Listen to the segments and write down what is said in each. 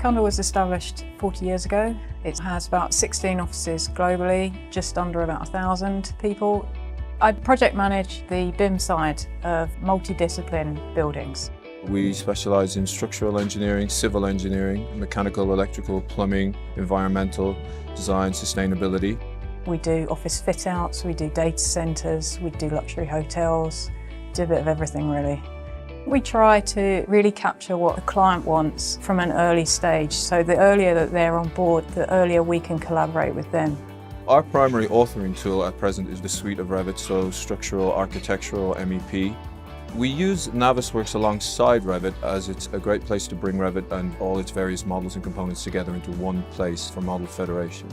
Cundall was established 40 years ago. It has about 16 offices globally, just under about 1,000 people. I project manage the BIM side of multidiscipline buildings. We specialise in structural engineering, civil engineering, mechanical, electrical, plumbing, environmental, design, sustainability. We do office fit-outs, we do data centres, we do luxury hotels, do a bit of everything really. We try to really capture what the client wants from an early stage, so the earlier that they're on board, the earlier we can collaborate with them. Our primary authoring tool at present is the suite of Revit, so structural, architectural, MEP. We use Navisworks alongside Revit as it's a great place to bring Revit and all its various models and components together into one place for model federation.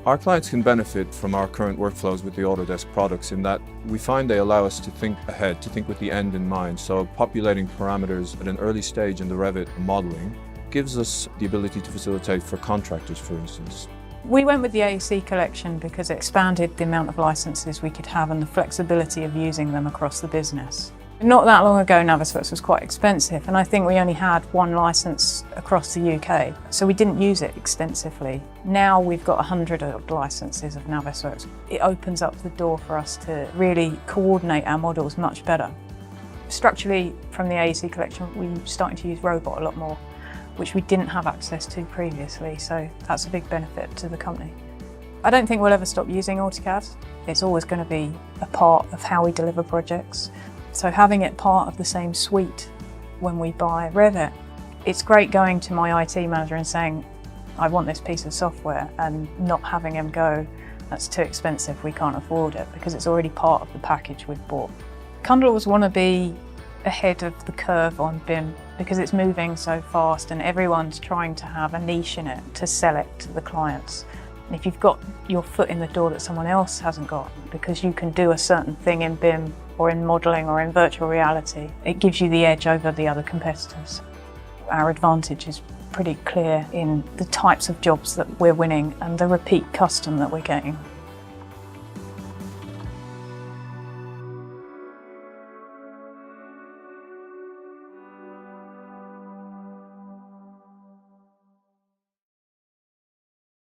Our clients can benefit from our current workflows with the Autodesk products in that we find they allow us to think ahead, to think with the end in mind. So populating parameters at an early stage in the Revit modeling gives us the ability to facilitate for contractors, for instance. We went with the AEC collection because it expanded the amount of licenses we could have and the flexibility of using them across the business. Not that long ago, Navisworks was quite expensive, and I think we only had one license across the UK, so we didn't use it extensively. Now we've got 100 licenses of Navisworks. It opens up the door for us to really coordinate our models much better. Structurally, from the AEC collection, we're starting to use robot a lot more, which we didn't have access to previously, so that's a big benefit to the company. I don't think we'll ever stop using AutoCAD. It's always going to be a part of how we deliver projects. So having it part of the same suite when we buy Revit, it's great going to my IT manager and saying, I want this piece of software, and not having him go, that's too expensive, we can't afford it, because it's already part of the package we've bought. Cundalls want to be ahead of the curve on BIM because it's moving so fast and everyone's trying to have a niche in it to sell it to the clients. And if you've got your foot in the door that someone else hasn't got, because you can do a certain thing in BIM or in modelling or in virtual reality, it gives you the edge over the other competitors. Our advantage is pretty clear in the types of jobs that we're winning and the repeat custom that we're getting.